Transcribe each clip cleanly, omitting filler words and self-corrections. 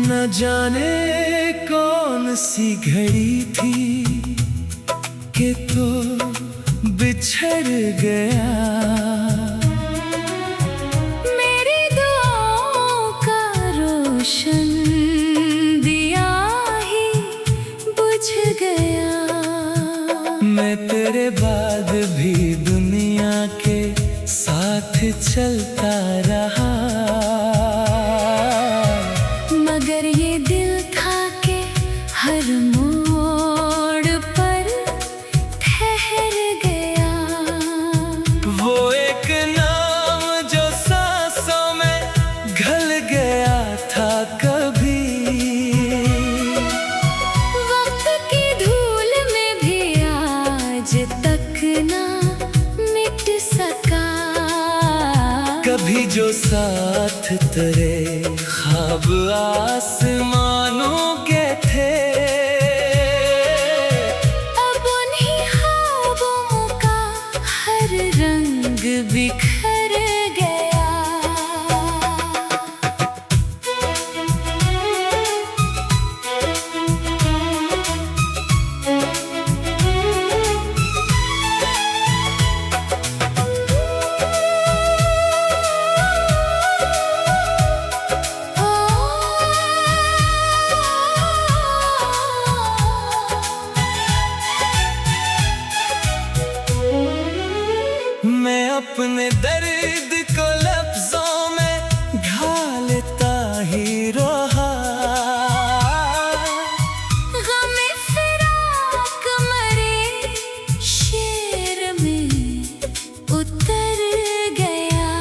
न जाने कौन सी घड़ी थी कि तो बिछड़ गया। मेरी दुआओं का रोशन दिया ही बुझ गया। मैं तेरे बाद भी दुनिया के साथ चलता रहा, मगर ये दिल था कि हर मोड़ पर ठहर गया। वो एक नाम जो सांसों में घल गया था कभी, वक्त की धूल में भी आज तक ना मिट सका। कभी जो साथ तेरे ख्वाब आसमानों के थे, अब उन्हीं ख्वाबों का हर रंग बिखर गया। मैं अपने दर्द को लफ्जों में ढालता ही रहा। गमे फिराक मरे शेर में उतर गया।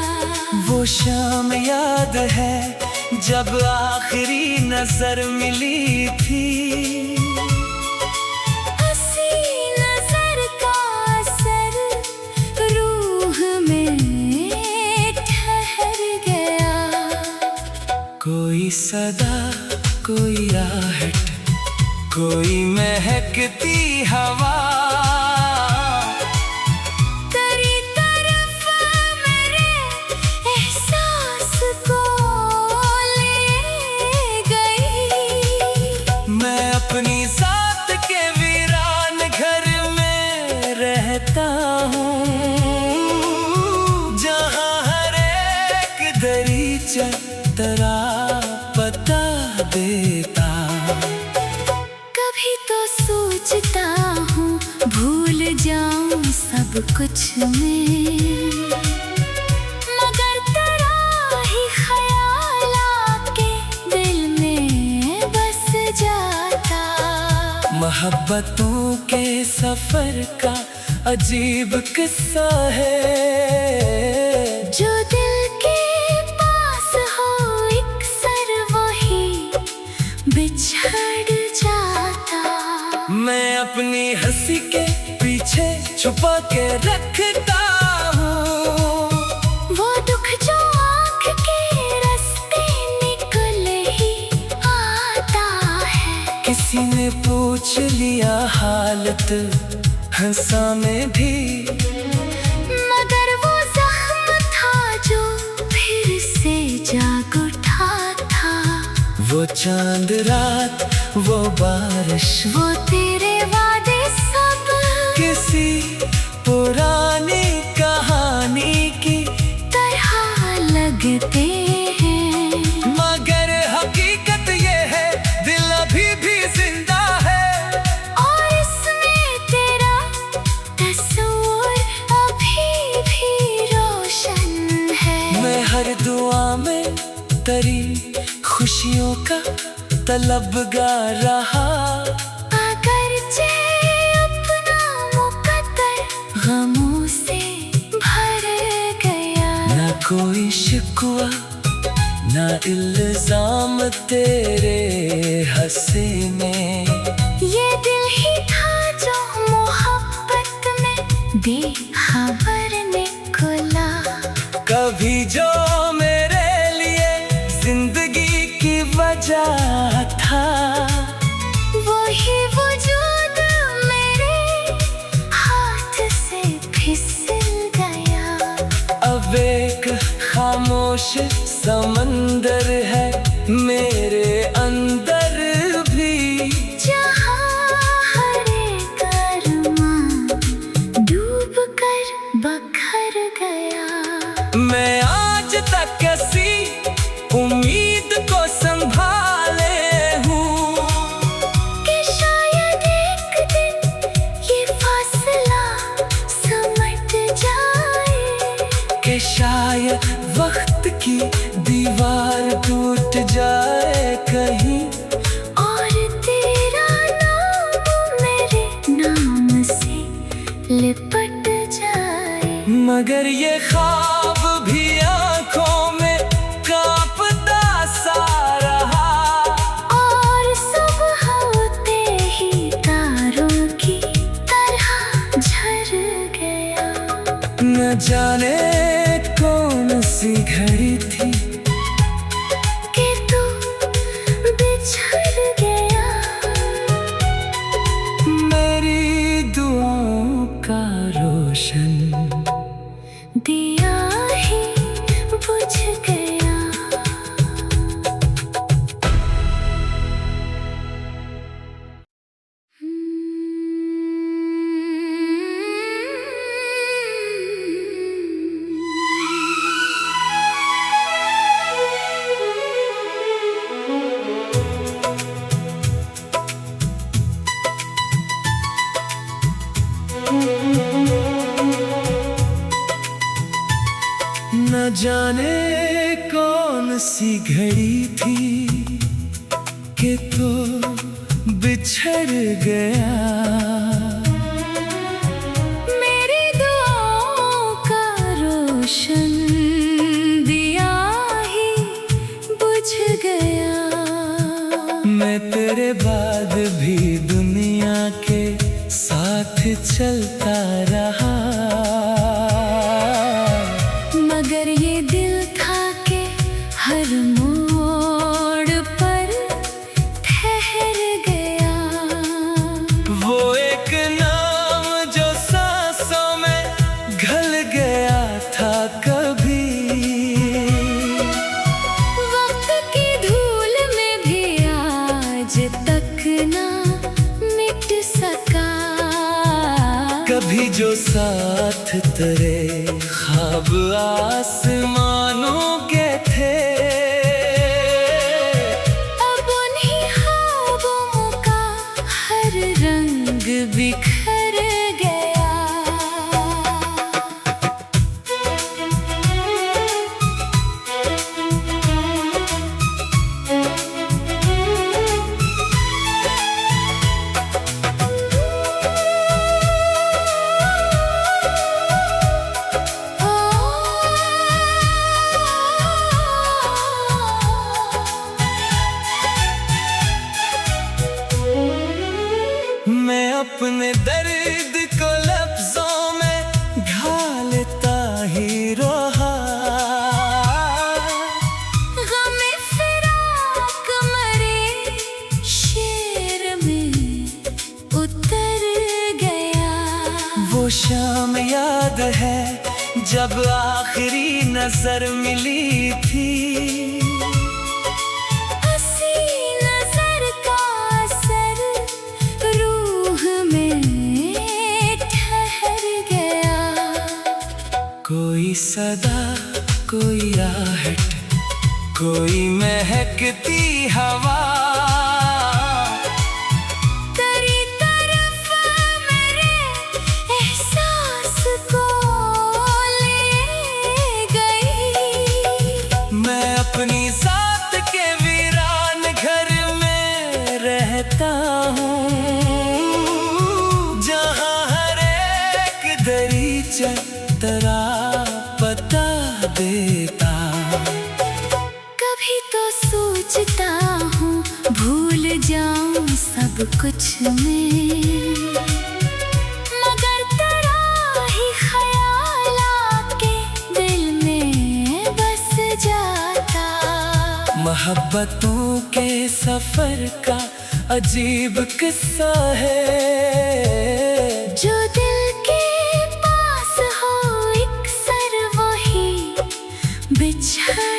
वो शाम याद है जब आखिरी नजर मिली थी। हंसी नजर का असर रूह में ठहर गया। कोई सदा, कोई आहट, कोई महकती हवा, तेरी तरफ मेरे एहसास को ले गई। मैं अपनी जात के वीरान घर में रहता हूँ, जहाँ हर एक दरीचा तेरा पता देता। कभी तो सोचता हूँ भूल जाऊं सब कुछ मैं, मगर तेरा ही ख्याल आके दिल में बस जाता। मोहब्बतों के सफर का अजीब किस्सा है, जो दिल के पास हो एक सर वही बिछड़ जाता। मैं अपनी हंसी के पीछे छुपा के रखता हूँ। वो दुख जो आँख के रास्ते निकल ही आता है। किसी ने पूछ लिया हालत हंसा में भी, मगर वो जख्म था जो फिर से जाग उठा था। वो चांद रात, वो बारिश, वो तेरे वादे सब किसी पुरानी कहानी की तरह लगते हैं। मगर हकीकत ये है दिल अभी भी जिंदा है, और इसमें तेरा तस्वीर अभी भी रोशन है। मैं हर दुआ में तेरी खुशियों का तलबगार रहा। अगरचे अपना मुकद्दर गमों से भर गया। ना कोई शिकवा, ना इल्जाम तेरे हंसे में। ये दिल ही था जो मोहब्बत में बेखबर निकला। कभी जो मेरे लिए जिंदगी की वजह था, वही वजूद मेरे हाथ से फिसल गया। अब एक खामोश समंदर है मेरे अंदर भी, जहाँ हर एक अरमां डूब कर बखर गया। मैं आज तक कैसी उम्मीद को संभाले हूँ कि शायद एक दिन ये फासला समट जाए, कि शायद वक्त की दीवार टूट जाए कहीं, और तेरा नाम मेरे नाम से लिपट जाए। मगर ये ख्वाब भी आंखों में कांपता सा रहा, और सुबह होते ही तारों की तरह झर गया। न जाने कौन सी घड़ी थी कि तू बिछड़ गया। मेरी दुआओं का रोशन दिया ही बुझ गया। न जाने कौन सी घड़ी थी कि तो बिछड़ गया। मेरी दुआओं का रोशन दिया ही बुझ गया। मैं तेरे बाद भी दुनिया के साथ चलता रहा, मगर ये दिल था कि हर मोड़ पर ठहर गया। वो एक नाम जो सांसों में घल गया था कभी, वक्त की धूल में भी आज तक ना मिट सका। कभी जो साथ तेरे ख्वाब आसमानों के थे, अब उन्हीं ख्वाबों का हर रंग बिखर गया। मैं अपने दर्द को लफ्जों में ढालता ही रहा। गमे फिराक मरे शेर में उतर गया। वो शाम याद है जब आखिरी नजर मिली थी, हंसी नजर का असर रूह में ठहर गया। कोई सदा कोई आहट कोई महकती हवा, तेरी तरफ मेरे एहसास को ले गई। मैं अपनी जात के वीरान घर में रहता हूँ, जहाँ हर एक दरीचा तेरा पता देता। कभी तो सोचता हूँ भूल जाऊं सब कुछ मैं, मगर तेरा ही ख्याल आके दिल में बस जाता। मोहब्बतों के सफर का अजीब किस्सा है, जो दिल के पास हो एक सर वही बिछड़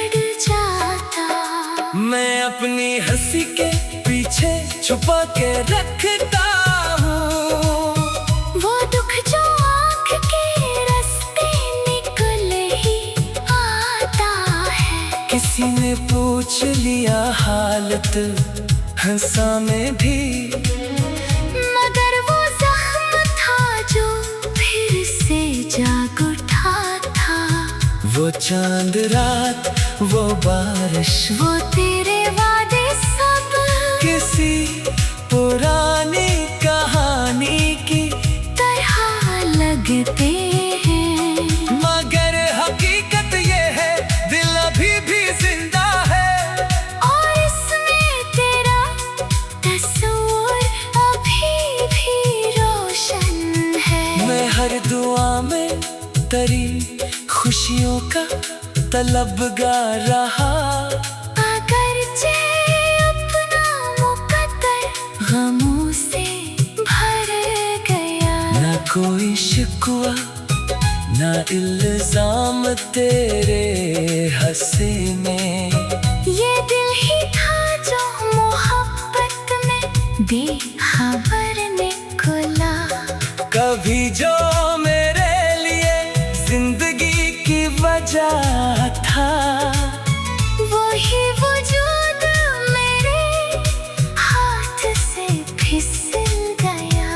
अपनी हंसी के पीछे छुपा के रखता हूँ। वो दुख जो आँख के रास्ते निकल ही आता है। किसी ने पूछ लिया हालत हंसा में भी, मगर वो जख्म था जो फिर से जाग उठा था। वो चांद रात, वो बारिश, वो तेरे वादे सब किसी पुरानी कहानी की तरह लगते हैं। मगर हकीकत ये है दिल अभी भी जिंदा है, और इसमें तेरा तस्वीर अभी भी रोशन है। मैं हर दुआ में तेरी खुशियों का तलबगार रहा। अगरचे अपना मुकद्दर गमों से भर गया। ना कोई शिकवा ना इल्जाम तेरे हंसे में। ये दिल ही था जो मोहब्बत में बेखबर निकला। कभी जो मेरे लिए जिंदगी की वजह था, वही वजूद मेरे हाथ से फिसल गया।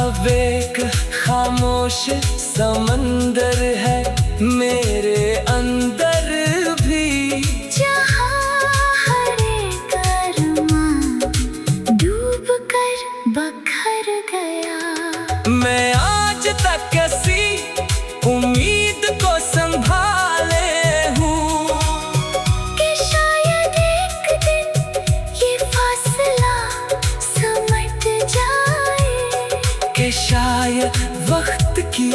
अब एक खामोश समंदर है मेरे अंदर भी, जहाँ हर एक अरमान डूब कर बखर गया। मैं आज तक किसी उम्मीद को संभाले हूँ कि शायद एक दिन ये फासला समट जाए। कि शायद वक्त की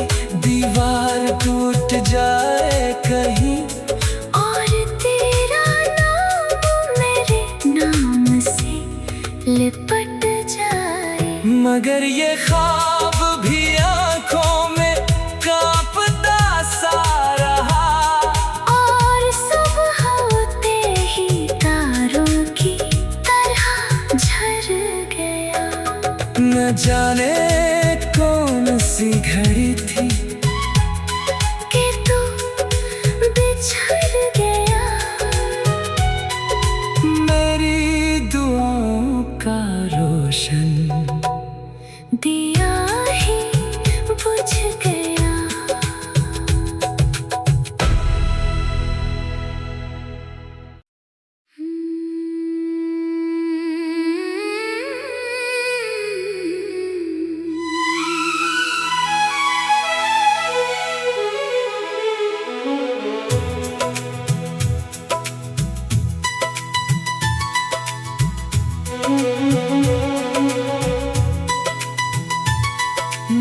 दीवार टूट जाए कहीं, और तेरा नाम मेरे नाम से लिपट जाए। मगर ये ख्वाब भी आंखों में कांपता सा रहा। और सुबह होते ही तारों की तरह झर गया। न जाने कौन सी घड़ी थी कि तू बिछड़ गया। मेरी दुआओं का रोशन दिया ही बुझ गया।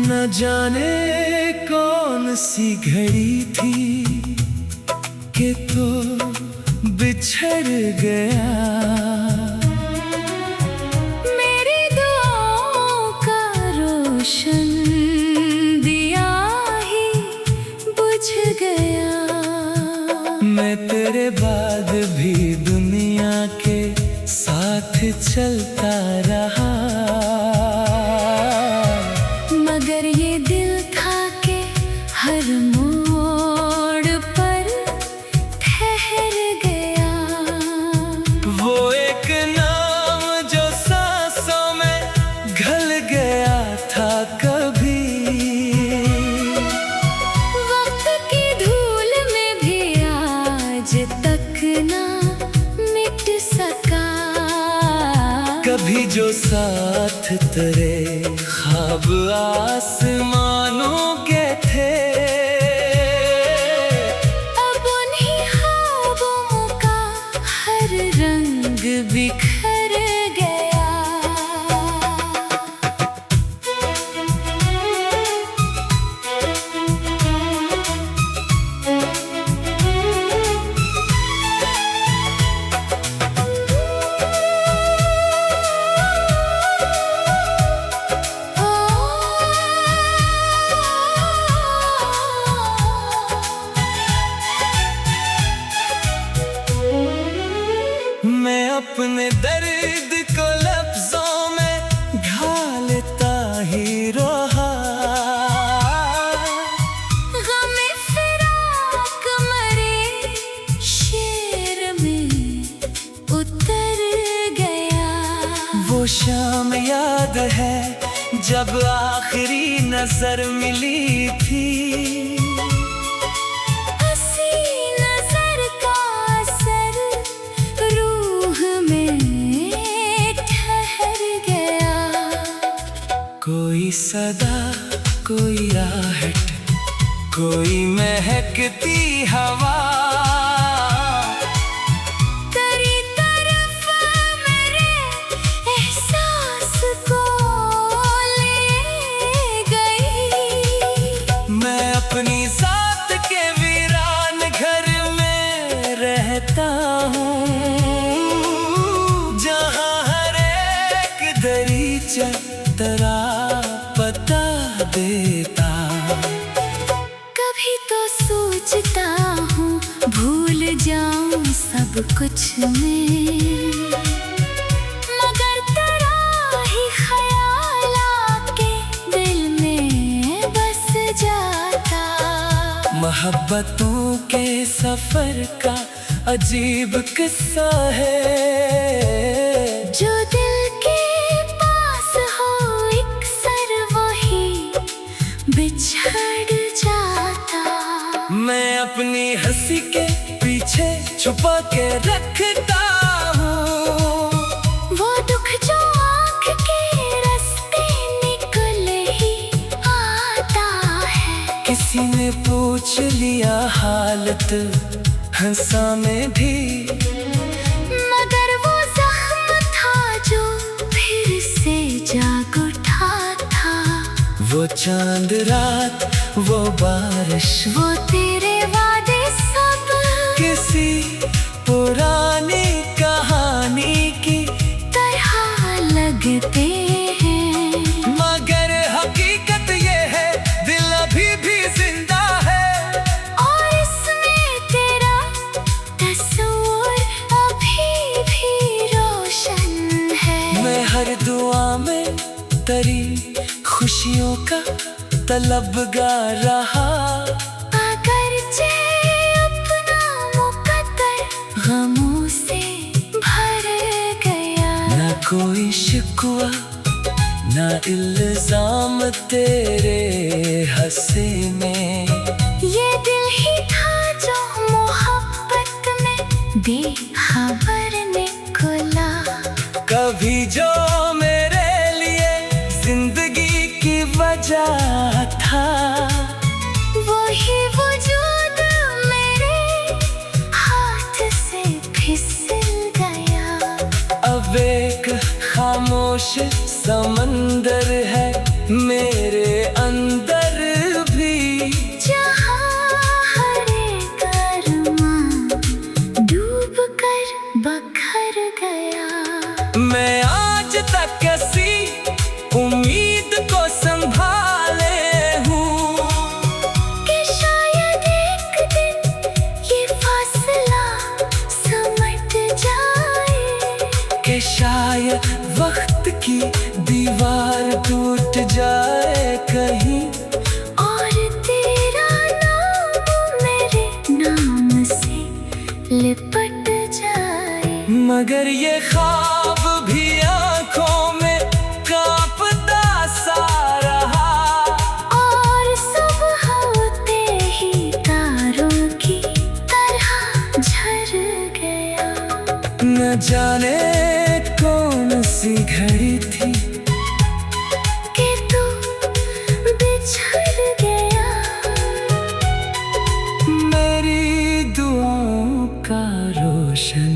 न जाने कौन सी घड़ी थी कि तो बिछड़ गया। मेरी दुआओं का रोशन दिया ही बुझ गया। मैं तेरे बाद भी दुनिया के साथ चलता रहा। मगर ये दिल था कि हर मोड़ पर ठहर गया। वो एक नाम जो सांसों में घल गया था कभी। वक्त की धूल में भी आज तक ना मिट सका। कभी जो साथ तेरे ख्वाब आसमानों के थे, अब उन्हीं ख्वाबों का हर रंग बिखर गया। ओ अपने दर्द को लफ्जों में ढालता ही रहा। गमे फिराक मरे शेर में उतर गया। वो शाम याद है जब आखिरी नजर मिली थी। हंसी नजर का असर रूह में ठहर गया। कोई सदा, कोई आहट, कोई महकती हवा, तेरी तरफ मेरे एहसास को ले गई। मैं अपनी जात के वीरान घर में रहता हूँ, जहाँ हर एक दरीचा तेरा पता देता। कभी तो सोचता हूँ भूल जाऊं सब कुछ मैं, मगर तेरा ही ख्याल आके दिल में बस जाता। मोहब्बतों के सफर का अजीब किस्सा है, जो दिल के पास हो एक सर वही बिछड़ जाता। मैं अपनी हंसी के पीछे छुपा के रखता हूँ, वो दुख जो आँख के रास्ते निकल ही आता है। किसी ने पूछ लिया हालत हंसा में भी, मगर वो जख्म था जो फिर से जाग उठा था। वो चांद रात, वो बारिश, वो तेरे वादे सब किसी पुरानी कहानी की तरह लगते हैं। मगर हकीकत ये है दिल अभी भी जिंदा है, और इसमें तेरा तस्वीर अभी भी रोशन है। मैं हर दुआ में तेरी खुशियों का तलबगार रहा। अगरचे अपना मुकद्दर गमों से भर गया। ना कोई शिकवा, ना इल्जाम तेरे हंसे में। ये दिल ही था जो मोहब्बत में बेखबर निकला। कभी जो मेरे लिए जिंदगी की वजह था, वही वजूद मेरे हाथ से फिसल गया। अब एक खामोश समंदर है मेरे अंदर भी, जहाँ हर एक अरमां डूब कर बखर गया। मैं आज तक किसी उम्मीद को संभाले हूँ, कि शायद एक दिन ये फासला समट जाए। कि शायद वक्त की दीवार टूट जाए कहीं, और तेरा नाम मेरे नाम से लिपट जाए। मगर ये ख्वाब भी आंखों में कांपता सा रहा। और सुबह होते ही तारों की तरह झड़ गया। न जाने कौन सी घड़ी थी कि तू बिछड़ गया। मेरी दुआओं का रोशन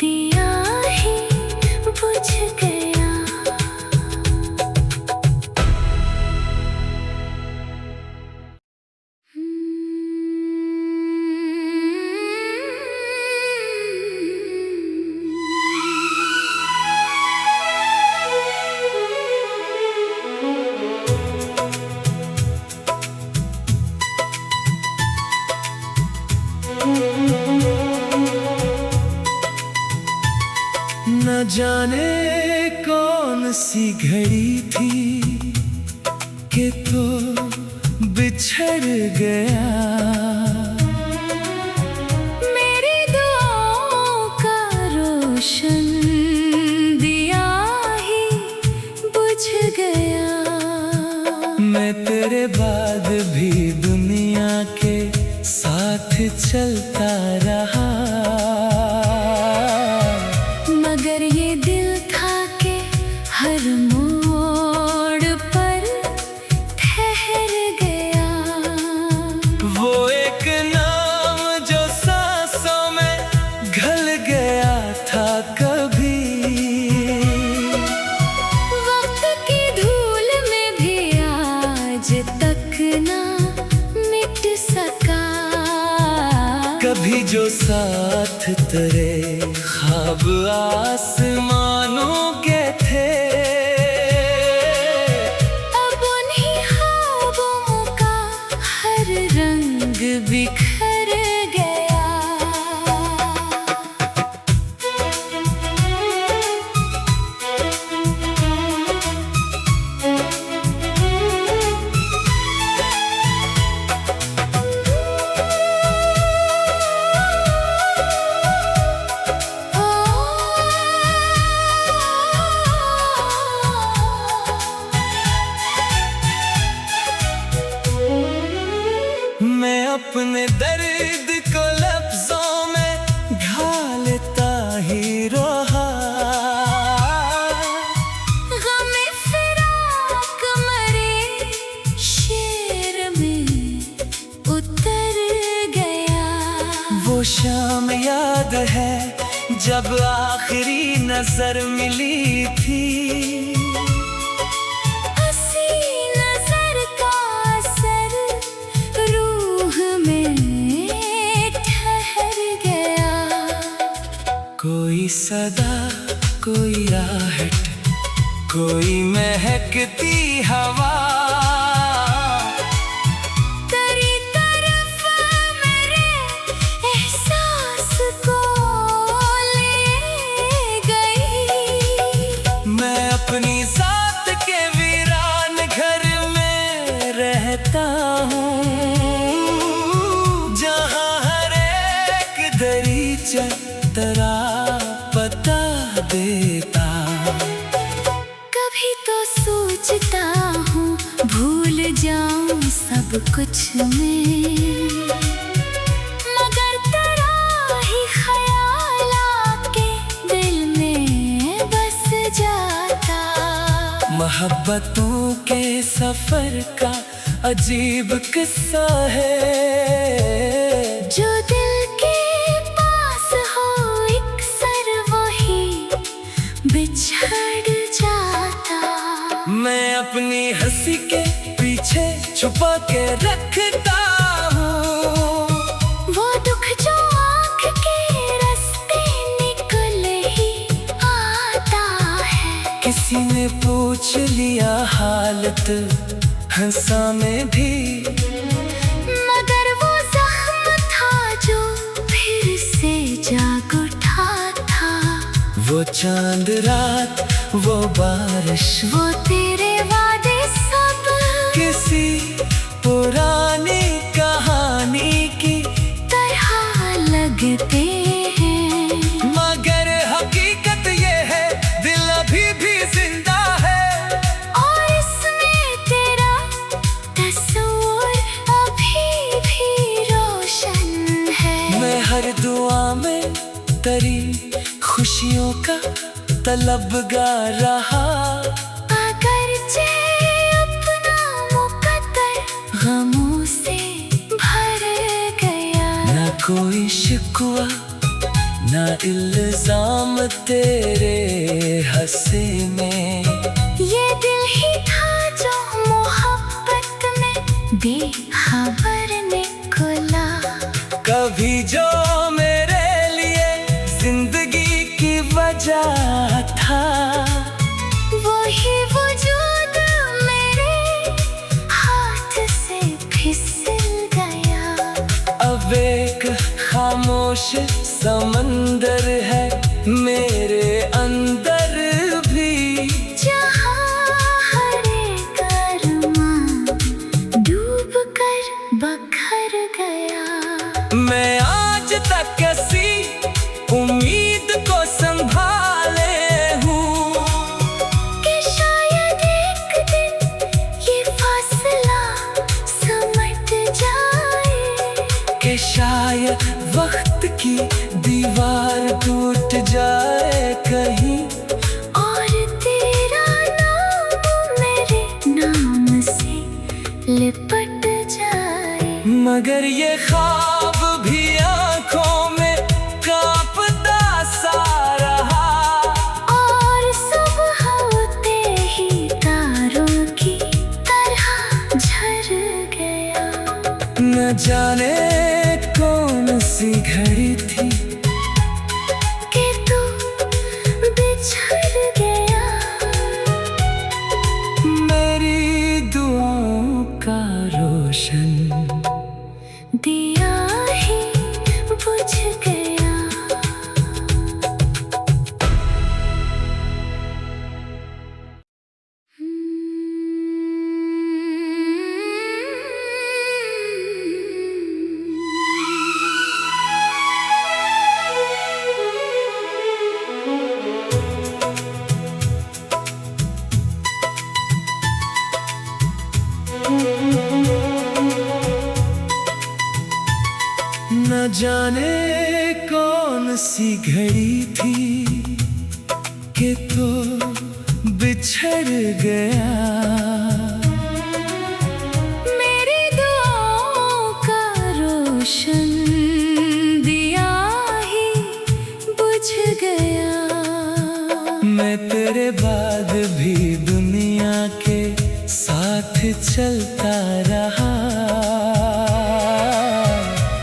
दिया ही बुझ गया। जाने कौन सी घड़ी थी कि तो बिछड़ गया। मेरी दुआओं का रोशन दिया ही बुझ गया। मैं तेरे बाद भी दुनिया के साथ चलता रहा, मगर ये दिल था कि हर मोड़ पर ठहर गया। वो एक नाम जो सांसों में घल गया था कभी, वक्त की धूल में भी आज तक ना मिट सका। कभी जो साथ तेरे ख्वाब आसमानों के थे, अब उन्हीं ख्वाबों का हर रंग बिखर गया। मैं अपने दर्द को लफ्जों में ढालता ही रहा। गमे फिराक मरे शेर में उतर गया। वो शाम याद है जब आखिरी नजर मिली थी, हंसी नजर का असर रूह में ठहर गया। कोई सदा कोई आहट कोई महकती हवा, तेरी तरफ मेरे एहसास को ले गई। मैं अपनी जात के वीरान घर में रहता हूँ, जहाँ हर एक दरीचा तेरा पता देता। कभी तो सोचता हूँ भूल जाऊं सब कुछ मैं, मगर तेरा ही ख्याल आके दिल में बस जाता। मोहब्बतों के सफर का अजीब किस्सा है, जो दिल के पास हो एक सर वही बिछड़ जाता। मैं अपनी हंसी के पीछे छुपा के रखता हूँ, वो दुख जो आँख के रास्ते निकल ही आता है। किसी ने पूछ लिया हालत हंसा में भी, मगर वो जख्म था जो फिर से जाग उठा था। वो चांद रात वो बारिश वो तेरे वादे सब किसी पुरानी कहानी की तरह लगते हैं। मगर हकीकत ये है दिल अभी भी जिंदा है, और इसमें तेरा तस्वीर अभी भी रोशन है। मैं हर दुआ में तेरी खुशियों का तलबगार रहा, अगरचे अपना मुकद्दर गमों से भर गया। ना कोई शिकवा ना इल्जाम तेरे हंसे में, ये दिल ही था जो मोहब्बत में बेखबर निकला। कभी जो मेरे लिए जिंदगी की वजह था, वही वजूद मेरे हाथ से फिसल गया। अब एक खामोश समंदर है मेरे अंदर। बखर गया। मैं आज तक कैसी उम्मीद को संभाले हूँ कि शायद एक दिन ये फासला समट जाए, कि शायद वक्त की दीवार टूट जाए कहीं और तेरा नाम मेरे नाम से लिपट जाए। मगर ये ख्वाब भी आंखों में कांपता सा रहा, और सुबह होते ही तारों की तरह झर गया। न जाने कौन सी घड़ी थी कि तू बिछड़ गया। मेरी दुआओं का रोशन दिया ही बुझ गया। न जाने कौन सी घड़ी थी कि तो बिछड़ गया। मेरी दुआओं का रोशन दिया ही बुझ गया। मैं तेरे बाद भी दुनिया के साथ चलता रहा,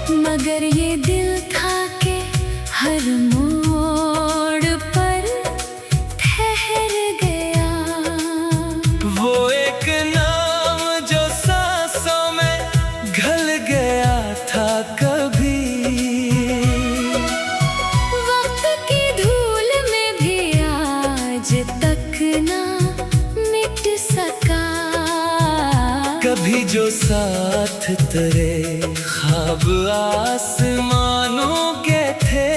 मगर ये दिल था कि हर मोड़ पर ठहर गया। वो एक नाम जो सांसों में घल गया था कभी, वक्त की धूल में भी आज तक ना मिट सका। कभी जो साथ तेरे ख्वाब आसमानों के थे,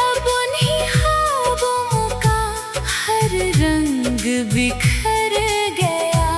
अब उन्हीं ख्वाबों का हर रंग बिखर गया।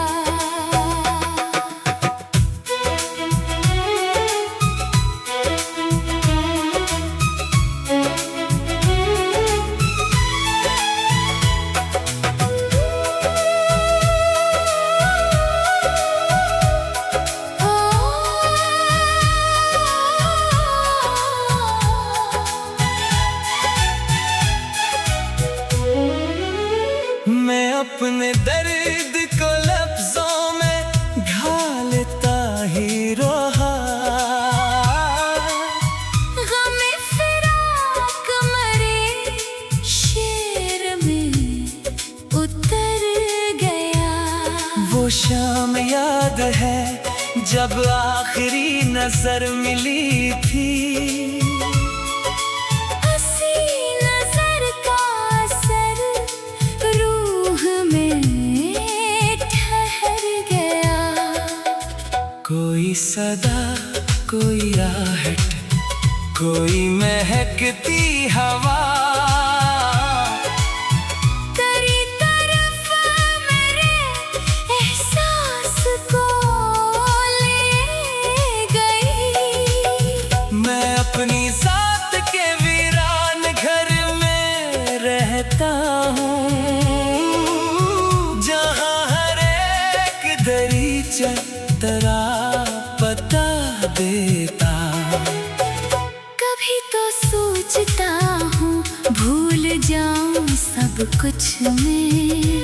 मैं अपने दर्द को लफ्जों में ढालता ही रहा। गमे फिराक मरे शेर में उतर गया। वो शाम याद है जब आखिरी नजर मिली थी, हंसी नजर का असर रूह में ठहर गया। कोई सदा कोई आहट कोई महकती हवा, तेरी तरफ मेरे एहसास को ले गई। मैं अपनी जात के वीरान घर में रहता हूँ, जहाँ हर एक दरीचा तेरा पता देता। कभी तो सोचता हूँ भूल जाऊं सब कुछ मैं,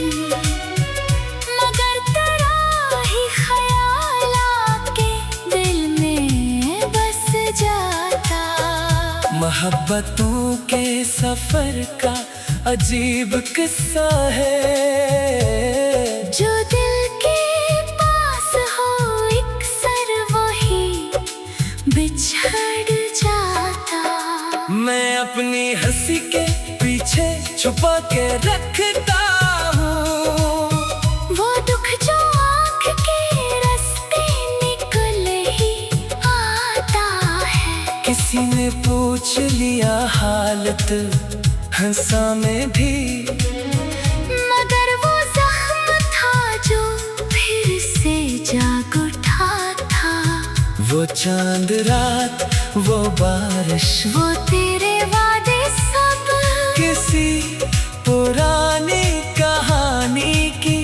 मगर तेरा ही ख्याल आके दिल में बस जाता। मोहब्बतों के सफर का अजीब किस्सा है, जो दिल के पास हो एक सर वही बिछड़ जाता। मैं अपनी हंसी के पीछे छुपा के रखता हूँ, वो दुख जो आँख के रास्ते पूछ लिया हालत हंसा में भी, मगर वो जख्म था जो फिर से जाग उठा था। वो चांद रात, वो बारिश, वो तेरे वादे सब किसी पुरानी कहानी की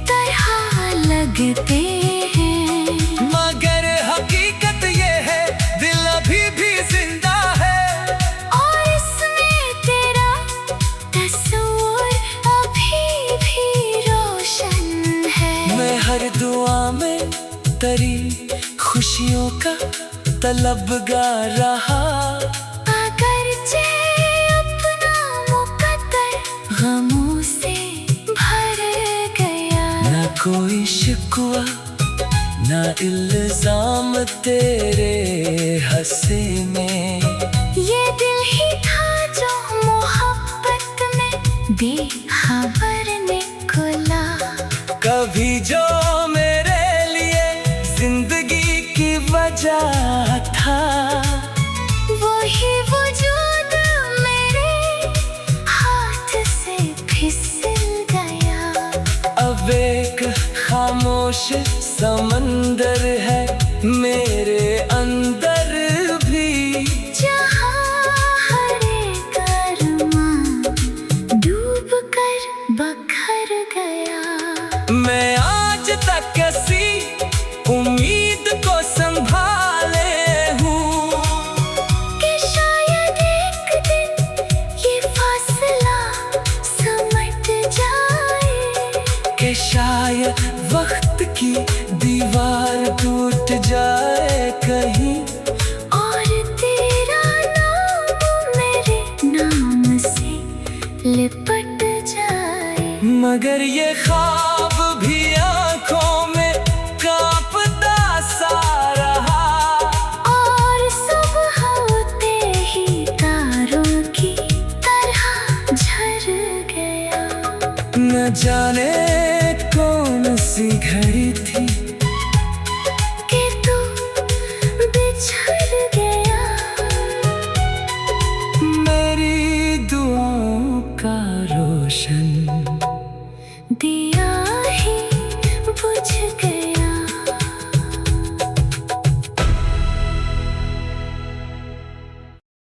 तरह लगते हैं। मगर हकीकत ये है दिल अभी भी जिंदा है, और इसमें तेरा तस्वीर अभी भी रोशन है। मैं हर दुआ में तेरी खुशियों का तलबगार रहा, अगरचे अपना मुकद्दर गमों से भर गया। ना कोई शिकवा ना इल्जाम तेरे हंसे में, ये दिल ही था जो मोहब्बत में बेखबर निकला। कभी जो मेरे लिए जिंदगी की वजह था, वही वजूद मेरे हाथ से फिसल गया। अब एक खामोश समंदर है मेरे अंदर भी, जहाँ हर एक अरमां डूब कर बखर गया। मैं आज तक किसी उम्मीद को संभाले हूँ कि शायद एक दिन ये फासला समट जाए, कि शायद वक्त की दीवार टूट जाए कहीं, और तेरा नाम मेरे नाम से लिपट जाए। मगर ये ख्वाब भी आंखों में कांपता सा रहा, और सुबह होते ही तारों की तरह झर गया। न जाने कौन सी घड़ी थी कि तू बिछड़ गया। मेरी दुआओं का रोशन दिया